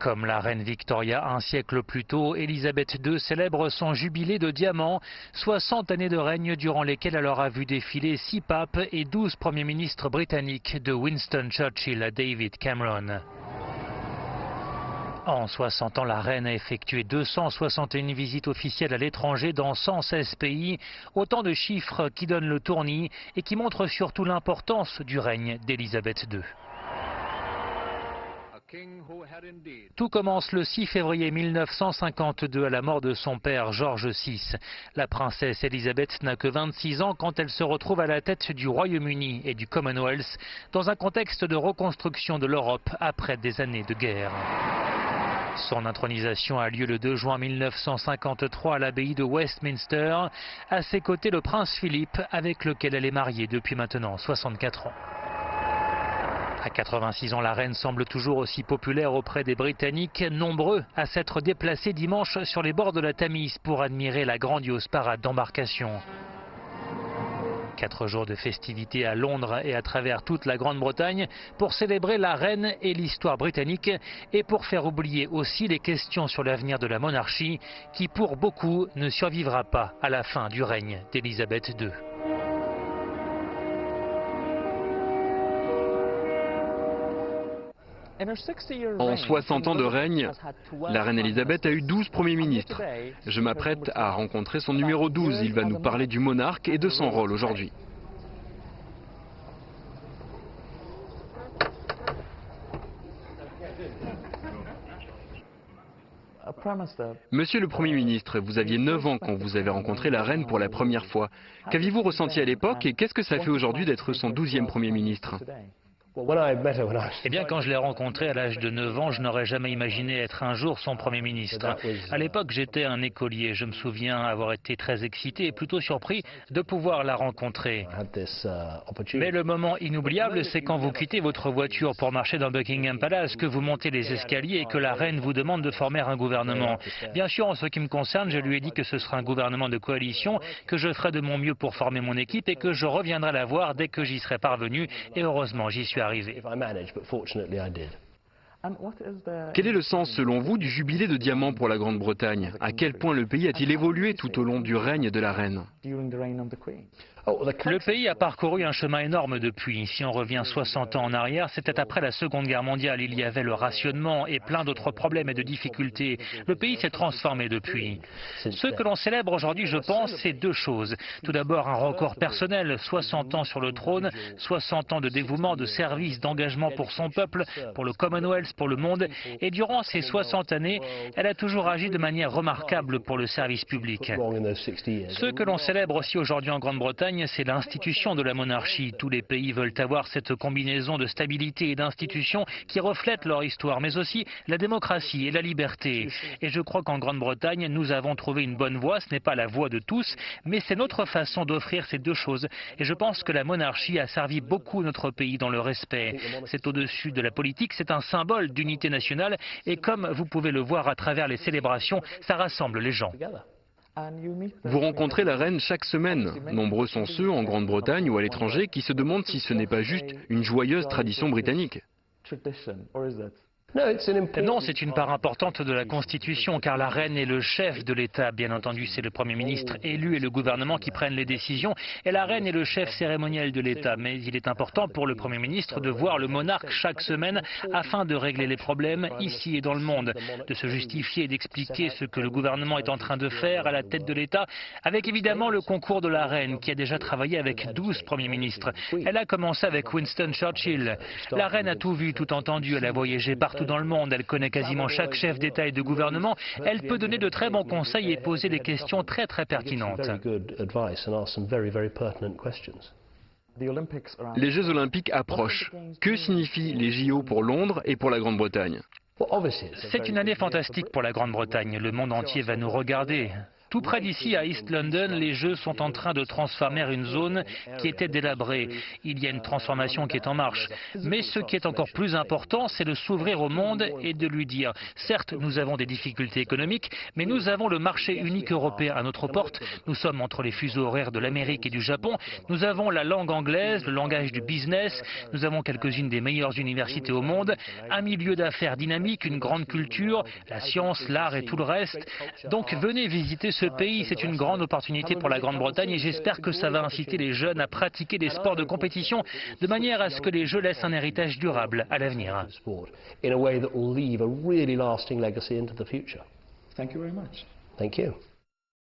Comme la reine Victoria un siècle plus tôt, Elisabeth II célèbre son jubilé de diamant, 60 années de règne durant lesquelles elle aura vu défiler 6 papes et 12 premiers ministres britanniques, de Winston Churchill à David Cameron. En 60 ans, la reine a effectué 261 visites officielles à l'étranger dans 116 pays, autant de chiffres qui donnent le tournis et qui montrent surtout l'importance du règne d'Elisabeth II. Tout commence le 6 février 1952 à la mort de son père George VI. La princesse Elisabeth n'a que 26 ans quand elle se retrouve à la tête du Royaume-Uni et du Commonwealth dans un contexte de reconstruction de l'Europe après des années de guerre. Son intronisation a lieu le 2 juin 1953 à l'abbaye de Westminster. À ses côtés, le prince Philippe, avec lequel elle est mariée depuis maintenant 64 ans. À 86 ans, la reine semble toujours aussi populaire auprès des Britanniques, nombreux à s'être déplacés dimanche sur les bords de la Tamise pour admirer la grandiose parade d'embarcation. 4 jours de festivités à Londres et à travers toute la Grande-Bretagne pour célébrer la reine et l'histoire britannique et pour faire oublier aussi les questions sur l'avenir de la monarchie qui pour beaucoup ne survivra pas à la fin du règne d'Elisabeth II. En 60 ans de règne, la reine Elisabeth a eu 12 premiers ministres. Je m'apprête à rencontrer son numéro 12. Il va nous parler du monarque et de son rôle aujourd'hui. Monsieur le Premier ministre, vous aviez 9 ans quand vous avez rencontré la reine pour la première fois. Qu'aviez-vous ressenti à l'époque et qu'est-ce que ça fait aujourd'hui d'être son 12e Premier ministre ? Eh bien, quand je l'ai rencontrée à l'âge de 9 ans, je n'aurais jamais imaginé être un jour son Premier ministre. À l'époque, j'étais un écolier. Je me souviens avoir été très excité et plutôt surpris de pouvoir la rencontrer. Mais le moment inoubliable, c'est quand vous quittez votre voiture pour marcher dans Buckingham Palace, que vous montez les escaliers et que la reine vous demande de former un gouvernement. Bien sûr, en ce qui me concerne, je lui ai dit que ce sera un gouvernement de coalition, que je ferai de mon mieux pour former mon équipe et que je reviendrai la voir dès que j'y serai parvenu. Et heureusement, j'y suis arrivé. Quel est le sens, selon vous, du jubilé de diamant pour la Grande-Bretagne? À quel point le pays a-t-il évolué tout au long du règne de la reine? Le pays a parcouru un chemin énorme depuis. Si on revient 60 ans en arrière, c'était après la Seconde Guerre mondiale. Il y avait le rationnement et plein d'autres problèmes et de difficultés. Le pays s'est transformé depuis. Ce que l'on célèbre aujourd'hui, je pense, c'est 2 choses. Tout d'abord, un record personnel, 60 ans sur le trône, 60 ans de dévouement, de service, d'engagement pour son peuple, pour le Commonwealth, pour le monde. Et durant ces 60 années, elle a toujours agi de manière remarquable pour le service public. Ce que l'on célèbre aussi aujourd'hui en Grande-Bretagne, c'est l'institution de la monarchie. Tous les pays veulent avoir cette combinaison de stabilité et d'institutions qui reflètent leur histoire, mais aussi la démocratie et la liberté. Et je crois qu'en Grande-Bretagne, nous avons trouvé une bonne voie. Ce n'est pas la voie de tous, mais c'est notre façon d'offrir ces 2 choses. Et je pense que la monarchie a servi beaucoup notre pays dans le respect. C'est au-dessus de la politique, c'est un symbole d'unité nationale. Et comme vous pouvez le voir à travers les célébrations, ça rassemble les gens. Vous rencontrez la reine chaque semaine. Nombreux sont ceux, en Grande-Bretagne ou à l'étranger, qui se demandent si ce n'est pas juste une joyeuse tradition britannique. Non, c'est une part importante de la Constitution, car la reine est le chef de l'État. Bien entendu, c'est le Premier ministre élu et le gouvernement qui prennent les décisions, et la reine est le chef cérémoniel de l'État. Mais il est important pour le Premier ministre de voir le monarque chaque semaine afin de régler les problèmes ici et dans le monde, de se justifier et d'expliquer ce que le gouvernement est en train de faire à la tête de l'État, avec évidemment le concours de la reine, qui a déjà travaillé avec 12 premiers ministres. Elle a commencé avec Winston Churchill. La reine a tout vu, tout entendu, elle a voyagé partout dans le monde, elle connaît quasiment chaque chef d'État et de gouvernement, elle peut donner de très bons conseils et poser des questions très pertinentes. Les Jeux Olympiques approchent. Que signifient les JO pour Londres et pour la Grande-Bretagne? C'est une année fantastique pour la Grande-Bretagne. Le monde entier va nous regarder. Tout près d'ici, à East London, les Jeux sont en train de transformer une zone qui était délabrée. Il y a une transformation qui est en marche. Mais ce qui est encore plus important, c'est de s'ouvrir au monde et de lui dire, certes, nous avons des difficultés économiques, mais nous avons le marché unique européen à notre porte. Nous sommes entre les fuseaux horaires de l'Amérique et du Japon. Nous avons la langue anglaise, le langage du business. Nous avons quelques-unes des meilleures universités au monde, un milieu d'affaires dynamique, une grande culture, la science, l'art et tout le reste. Donc venez visiter ce pays, c'est une grande opportunité pour la Grande-Bretagne et j'espère que ça va inciter les jeunes à pratiquer des sports de compétition de manière à ce que les Jeux laissent un héritage durable à l'avenir. Thank you very much. Thank you.